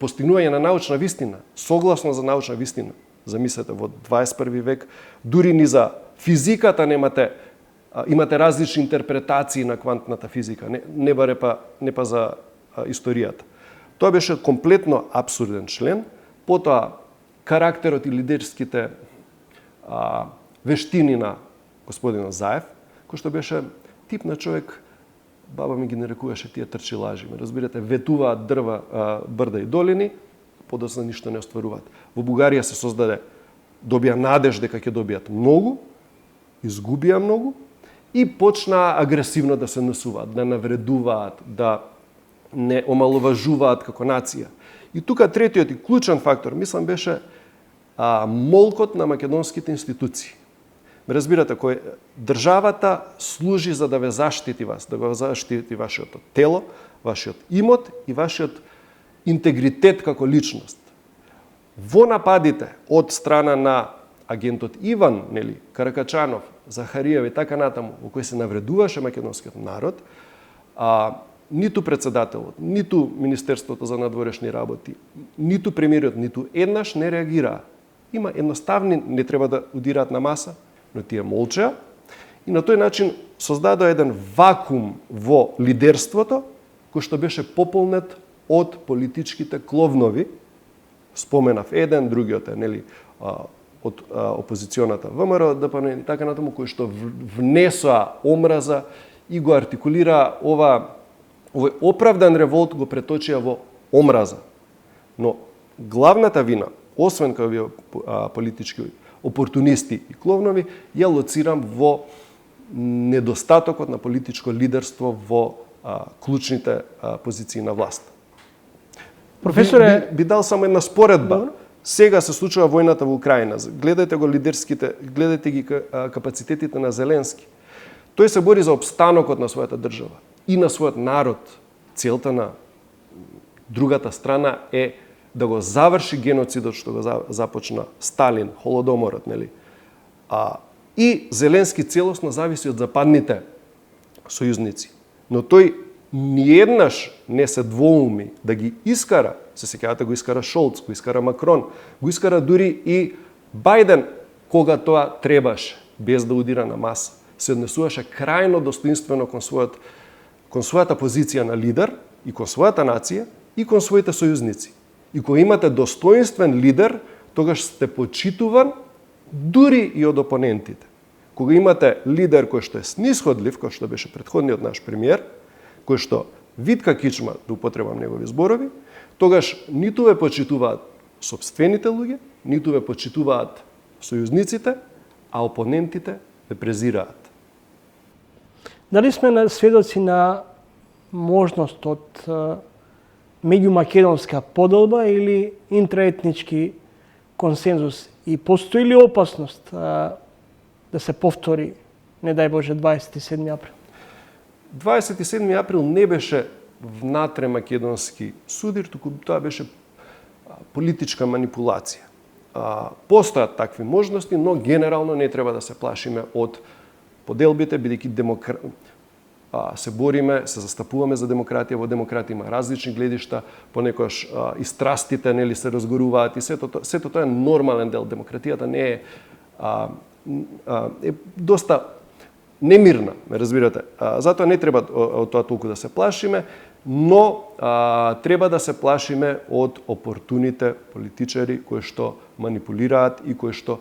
постигнување на научна вистина, согласно за научна вистина. Замислете, во 21 век, дури ни за физиката имате различни интерпретации на квантната физика, не па за историјата. Тоа беше комплетно абсурден член, потоа карактерот и лидерските вештини на господинот Заев, кој што беше тип на човек, баба ми ги нарекуваше тие трчи лажи. Разбирате, ветуваат дрва, брда и долини, подоцна ништо не остваруваат. Во Бугарија се создаде, добија надеж дека ќе добијат многу, изгубија многу и почнаа агресивно да се насуваат, да навредуваат, да не омаловажуваат како нација. И тука третиот и клучен фактор, мислам, беше молкот на македонските институции. Разбирате, кој државата служи за да ве заштити вас, да го заштити вашиот тело, вашиот имот и вашиот интегритет како личност. Во нападите од страна на агентот Иван, Каракачанов, Захариев и така натаму, во кој се навредуваше македонскиот народ, ниту председателот, ниту Министерството за надворешни работи, ниту премиерот, ниту еднаш не реагираа. Има едноставни, не треба да удираат на маса, но тие молчеа и на тој начин создадоа еден вакуум во лидерството, кој што беше пополнет од политичките кловнови. Споменав еден, другиот е од опозиционата ВМРО, ДПМН и така натаму, кои што внесоа омраза и го артикулира овој оправдан револт го преточија во омраза. Но главната вина, освен кај овие политички опортунисти и кловнови, ја лоцирам во недостатокот на политичко лидерство во клучните позиции на власт. Професоре, би дал само една споредба. Сега се случува војната во Украина. Гледајте го гледајте ги капацитетите на Зеленски. Тој се бори за опстанокот на својата држава и на својот народ. Целта на другата страна е да го заврши геноцидот што го започна Сталин, Холодоморот, И Зеленски целосно зависи од западните сојузници. Но тој ниеднаш не се двоуми да ги искара, се сеќавате го искара Шолц, го искара Макрон, го искара дури и Бајден, кога тоа требаше, без да удира на маса. Се однесуваше крајно достоинствено кон својата позиција на лидер и кон својата нација и кон своите сојузници. И кога имате достоинствен лидер, тогаш сте почитуван дури и од опонентите. Кога имате лидер кој што е снисходлив, кој што беше претходниот наш премиер, кој што витка кичма, да употребам негови зборови, тогаш ниту ве почитуваат сопствените луѓе, ниту ве почитуваат сојузниците, а опонентите ве презираат. Дали сме сведоци на можност од меѓумакедонска поделба или интраетнички консензус и постои ли опасност да се повтори, не дај Боже, 27 април? 27 април не беше внатре македонски судир, туку тоа беше политичка манипулација. Постојат такви можности, но генерално не треба да се плашиме од поделбите, бидејќи се бориме, се застапуваме за демократија. Во демократија има различни гледишта, понекогаш и страстите нели се разгоруваат и сето тоа е нормален дел. Демократијата не е доста немирна, ме разбирате. Затоа не треба од тоа толку да се плашиме, но треба да се плашиме од опортуните политичари кои што манипулираат и кои што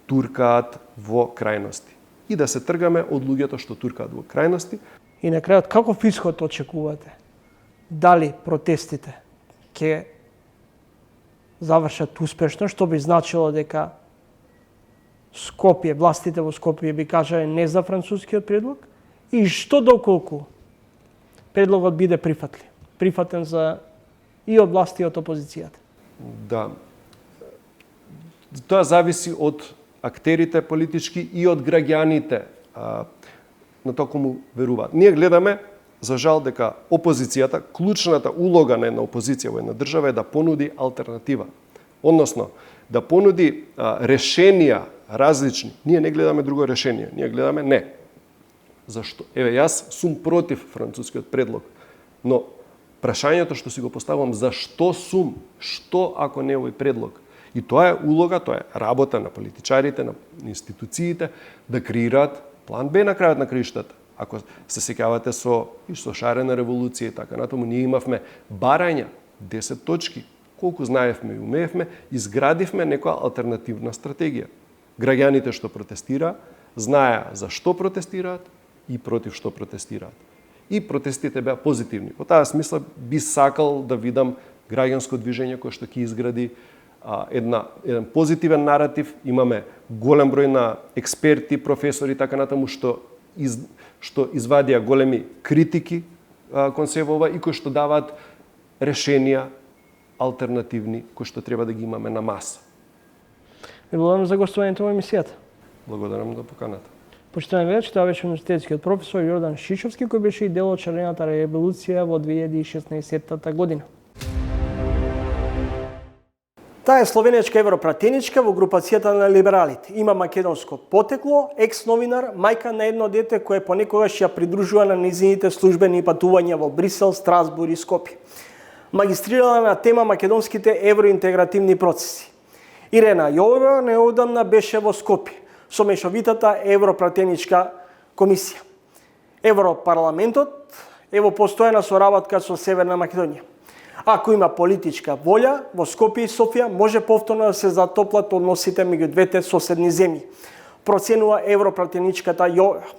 туркаат во крајности. И да се тргаме од луѓето што туркаат во крајности. И на крајот, каков исход очекувате? Дали протестите ќе завршат успешно, што би значило дека Скопје, властите во Скопје би кажале не за францускиот предлог, и што доколку предлогот биде прифатен за и од власти и од опозицијата? Да. Тоа зависи од актерите политички и од граѓаните на тоа кому веруваат. Ние гледаме, за жал, дека опозицијата, клучната улога на една опозиција во една држава е да понуди алтернатива. Односно, да понуди решенија различни. Ние не гледаме друго решение, ние гледаме не. Зашто? Еве, јас сум против францускиот предлог, но прашањето што си го поставам, зашто сум, што ако не овој предлог? И тоа е улога, тоа е работа на политичарите, на институциите, да креираат план Б на крајот на краиштата. Ако се сеќавате со шарена револуција и така натаму, ние имавме барања, 10 точки, колку знаевме и умеевме, изградивме некоја алтернативна стратегија. Граѓаните што протестира, знаеа за што протестираат и против што протестираат. И протестите беа позитивни. Во таа смисла би сакал да видам граѓанско движење кое што ќе изгради еден позитивен наратив. Имаме голем број на експерти, професори така натаму што извадија големи критики кон себе ова и кои што даваат решенија алтернативни кои што треба да ги имаме на маса. Ви благодарам за гостувањето во емисијата. Благодарам за поканата. Почитувани гледачи, тоа беше универзитетскиот професор Јордан Шишовски, кој беше и дел од Червената револуција во 2016 година. Таа е словенечка европратеничка во групацијата на либералите. Има македонско потекло, екс-новинар, мајка на едно дете кое понекогаш ја придружува на низините службени патувања во Брисел, Страсбург и Скопје. Магистрирала на тема македонските евроинтегративни процеси. Ирена Јовева неодамна беше во Скопје со мешовитата Европратеничка комисија. Европарламентот е во постојана соработка со Северна Македонија. Ако има политичка волја, во Скопје и Софија може повторно да се затоплат односите меѓу двете соседни земји, проценува Европратеничката Јовева.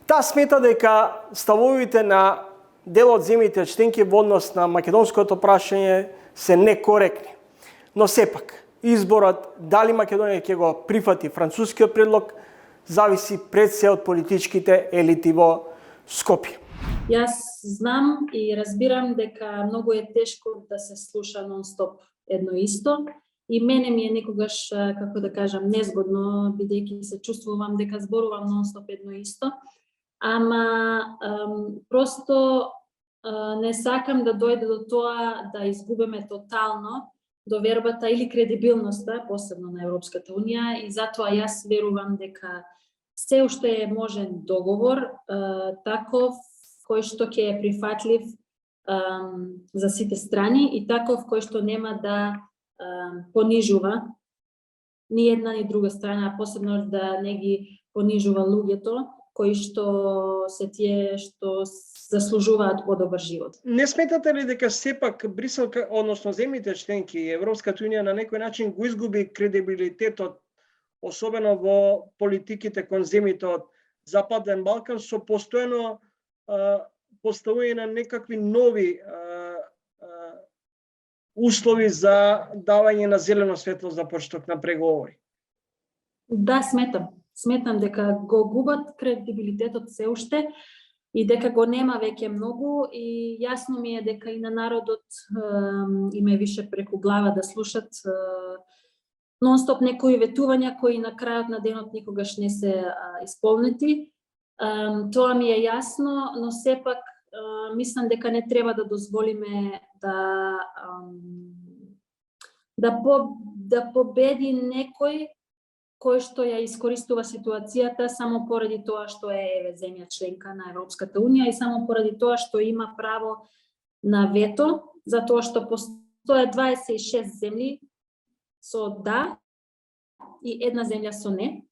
Таа смета дека ставовите на дел од земјите членки во однос на македонското прашање се некоректни. Но сепак, изборот дали Македонија ќе го прифати францускиот предлог зависи пред се од политичките елити во Скопје. Јас знам и разбирам дека многу е тешко да се слуша нон-стоп едно исто и мене ми е некогаш, како да кажам, незгодно, бидејќи се чувствувам дека зборувам нон-стоп едно исто, ама просто не сакам да дојде до тоа да изгубиме тотално довербата или кредибилноста, посебно на Европската Унија, и затоа јас верувам дека се уште е можен договор, таков кој што ќе е прифатлив за сите страни и таков кој што нема да понижува ни една ни друга страна, посебно да не ги понижува луѓето кои што се тие што заслужуваат подобар живот. Не сметате ли дека сепак Брисел, односно земјите членки и Европската унија на некој начин го изгуби кредибилитетот, особено во политиките кон земјите од Западен Балкан, со постојано поставување на некакви нови услови за давање на зелено светло за почеток на преговори? Да, сметам дека го губат кредибилитетот се уште и дека го нема веќе многу и јасно ми е дека и на народот има више преку глава да слушат нон-стоп некои ветувања кои на крајот на денот никогаш не се исполнети. Тоа ми е јасно, но сепак мислам дека не треба да дозволиме да победи некој кој што ја искористува ситуацијата само поради тоа што е земја членка на Европската унија и само поради тоа што има право на вето, затоа што постојат 26 земји со да и една земја со не.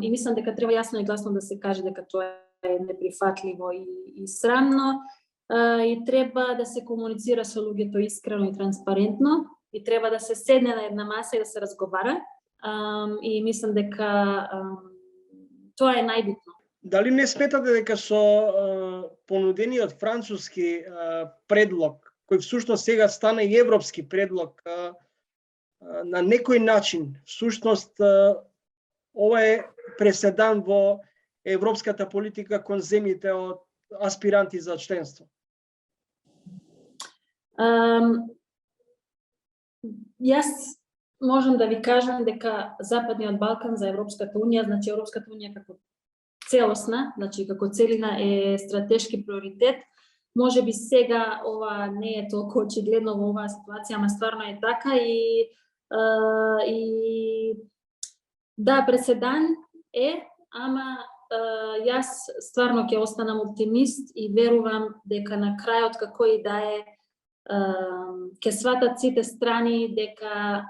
И мислам дека треба јасно и гласно да се каже дека тоа е неприфатливо и срамно и треба да се комуницира со луѓето искрено и транспарентно и треба да се седне на една маса и да се разговара и мислам дека тоа е најбитно. Дали не сметате дека со понудениот француски предлог, кој всушност сега стана и европски предлог, на некој начин, всушност ова е преседан во европската политика кон земјите од аспиранти за членство? Јас можам да ви кажам дека Западниот Балкан за Европската унија, значи Европската унија како целосна, значи како целина е стратешки приоритет. Може би сега ова не е толку очигледно во оваа ситуација, ама стварно е така и да, преседан е, ама јас стварно ќе останам оптимист и верувам дека на крајот како и да е ќе сватат сите страни дека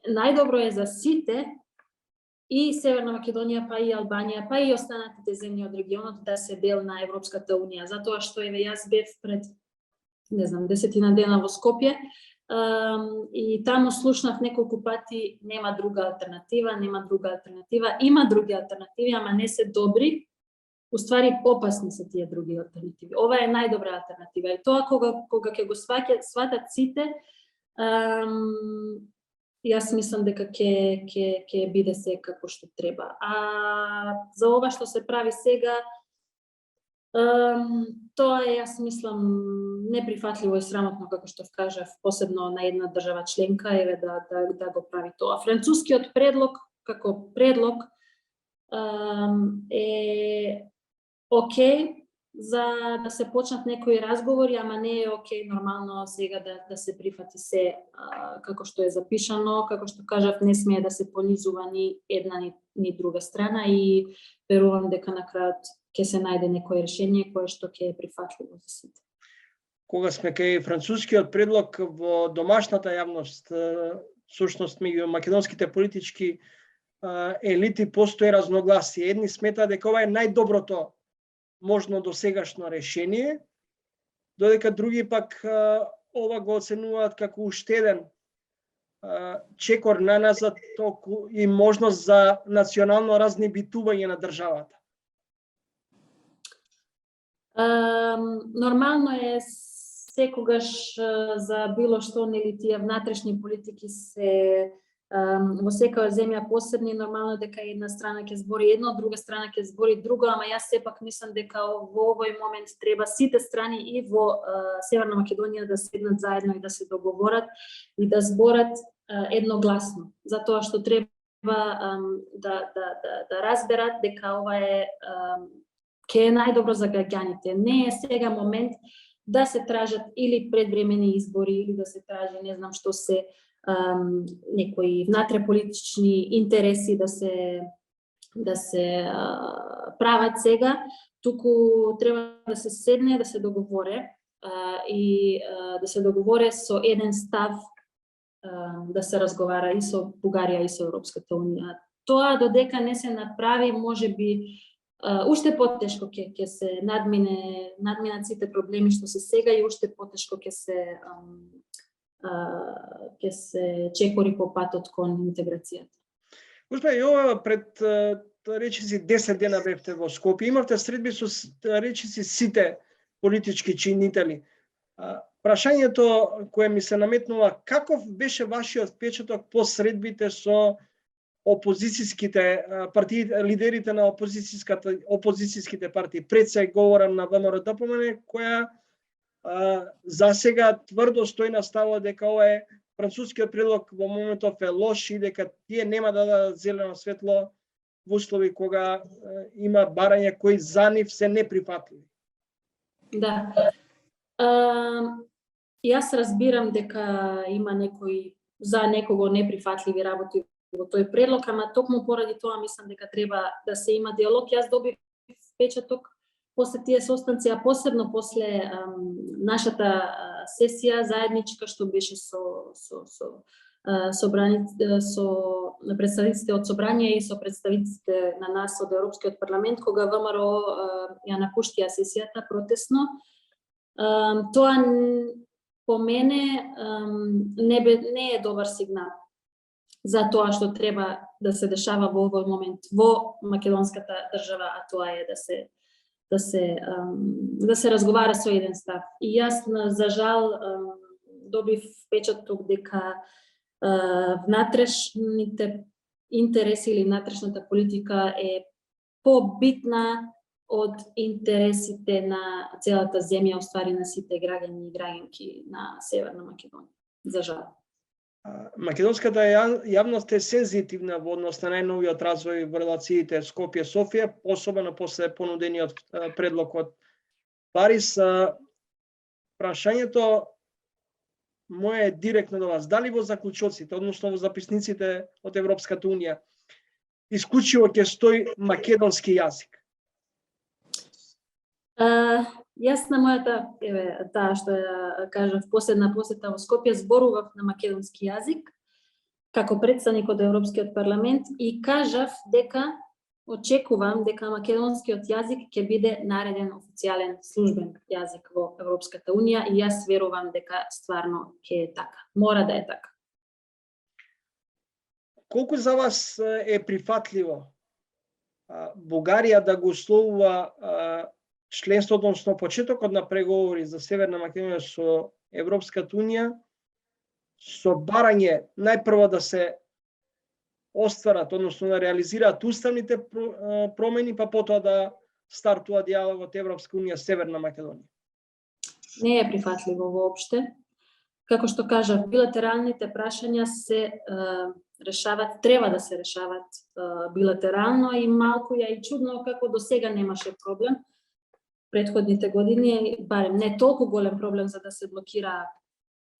најдобро е за сите и Северна Македонија, па и Албанија, па и останатите земји од регионот да се дел на Европската унија, затоа што јас бев пред 10 дена во Скопје и таму слушнав неколку пати нема друга алтернатива, има други алтернативи, ама не се добри. Уствари опасни се тие други алтернативи. Ова е најдобра алтернатива и тоа кога ќе го сватат сите, јас мислам дека ќе биде се како што треба. А за ова што се прави сега, тоа е, јас мислам, неприфатливо и срамотно, како што кажав, посебно на една држава членка, да го прави тоа. Францускиот предлог, како предлог, е окей за да се почнат некои разговори, ама не е окей нормално сега да се прифати се како што е запишано, како што кажав, не смее да се понизува ни една ни друга страна и верувам дека на крајот ќе се најде некое решение кое што ќе е прифатливо за сите. Кога сме кај францускиот предлог во домашната јавност, всушност меѓу македонските политички елити постои разногласие. Едни сметаат дека ова е најдоброто можно досегашно решение, додека други пак ова го оценуваат како уште еден чекор наназад и можност за национално разнебитување на државата. Нормално е секогаш за било што, нели, тие внатрешни политики се во секоја земја посебни, нормално дека една страна ќе збори едно, друга страна ќе збори друго, ама јас сепак мислам дека во овој момент треба сите страни и во Северна Македонија да седнат заедно и да се договорат и да зборат едногласно, затоа што треба да разберат дека ова е ќе е најдобро за граѓаните. Не е сега момент да се тражат или предвремени избори или да се тражи не знам што се некои внатреполитични интереси да се да се прават сега, туку треба да се седне, да се договоре и да се договоре со еден став да се разговара и со Бугарија и со Европската унија. Тоа додека не се направи, можеби уште потешко ќе се надминат сите проблеми што се сега и уште потешко ќе се чекори по патот кон интеграцијата. Госпожа Јова, пред речиси 10 дена бевте во Скопје, имавте средби со речиси сите политички чинители. Прашањето кое ми се наметнува, каков беше вашиот впечаток по средбите со опозицијските партии, лидерите на опозицијските партии? Пред се говорам на ВМРО-ДПМН, која засега тврдо стои на ставот дека ова е францускиот предлог во моментов е лош и дека тие нема да дадат зелено светло во услови кога има барања кои за нив се неприфатливи. Да. Јас разбирам дека има некои за некого неприфатливи работи во тој предлог, ама токму поради тоа мислам дека треба да се има диалог. Јас добив впечаток после тие состанци, а посебно после нашата сесија заедничка што беше со представниците од Собрање и со представниците на нас од Европскиот парламент, кога ВМРО ја напуштија сесијата протесно. Тоа по мене не е добар сигнал за тоа што треба да се дешава во овој момент во македонската држава, а тоа е да се разговара со еден став. И јас, за жал, добив впечаток дека внатрешните интереси или внатрешната политика е побитна од интересите на целата земја, оствари на сите граѓани и граѓанки на Северна Македонија. За жал. Македонската јавност е сензитивна во однос на најновиот развој во релациите Скопје-Софија, особено после понудениот предлог од Париз. Прашањето моje е директно до вас. Дали во заклучоците, односно во записниците од Европската унија, исклучиво ќе стои македонски јазик? Јас на мојата, таа што ја кажав, последна посета во Скопје, зборував на македонски јазик како представник од Европскиот парламент и кажав дека очекувам дека македонскиот јазик ќе биде нареден официјален службен јазик во Европската унија и јас верувам дека стварно ќе е така. Мора да е така. Колку за вас е прифатливо Бугарија да го условува членството, односно почетокот на преговори за Северна Македонија со Европската унија со барање најпрво да се остварат, односно да реализираат уставните промени, па потоа да стартува диалогот Европска унија Северна Македонија? Не е прифатливо воопште. Како што кажав, билатералните прашања се решават, треба да се решават билатерално и малку ја и чудно како до сега немаше проблем. Предходните години, барем не толку голем проблем за да се блокира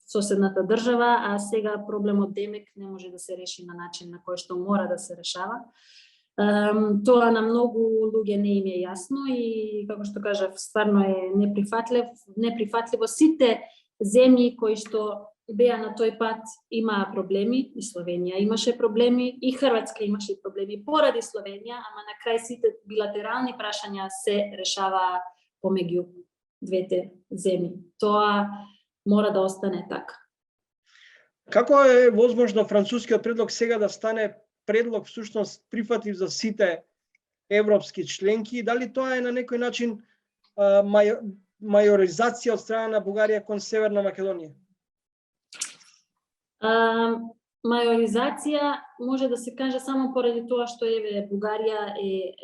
соседната држава, а сега проблемот демек не може да се реши на начин на кој што мора да се решава. Тоа на многу луѓе не им е јасно и, како што кажав, стварно е неприфатливо. Сите земји кои што беа на тој пат имаа проблеми, и Словенија имаше проблеми, и Хрватска имаше проблеми поради Словенија, ама на крај сите билатерални прашања се решаваа помеѓу двете земји. Тоа мора да остане така. Како е возможно францускиот предлог сега да стане предлог всушност прифатлив за сите европски членки? Дали тоа е на некој начин мајоризација од страна на Бугарија кон Северна Македонија? Мајоризација може да се каже само поради тоа што Бугарија е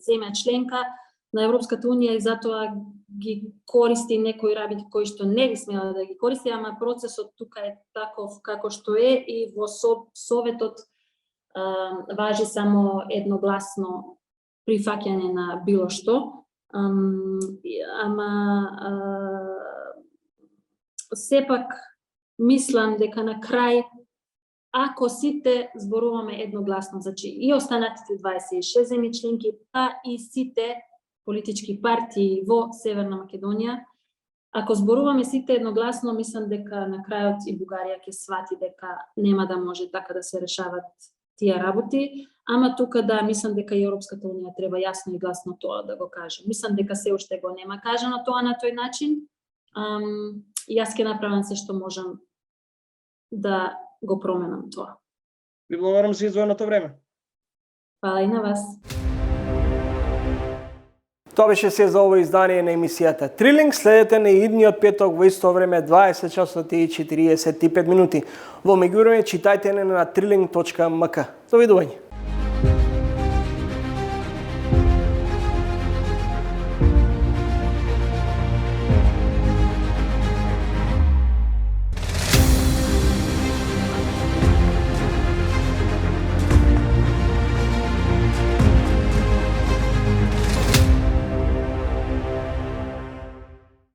земја членка на Европската унија и затоа ги користи некои работи кои што не би смела да ги користи, ама процесот тука е таков како што е и во Советот важи само едногласно прифаќање на било што. Ама сепак мислам дека на крај ако сите зборуваме едногласно, значи и останатите 26 земји членки, па и сите политички партии во Северна Македонија, ако зборуваме сите едногласно, мислам дека на крајот и Бугарија ќе свати дека нема да може така да се решават тие работи, ама тука да мислам дека и Европската унија треба јасно и гласно тоа да го каже. Мислам дека се уште го нема кажано тоа на тој начин. Јас ќе направам се што можам да го променам тоа. Ви благодарам за издвоеното време. Фала и на вас. Тоа беше се за ово издание на емисијата Трилинг. Следете на идниот петок во исто време 20 часот и 45 минути. Во меѓувреме читајте на trilling.mk. Довидување.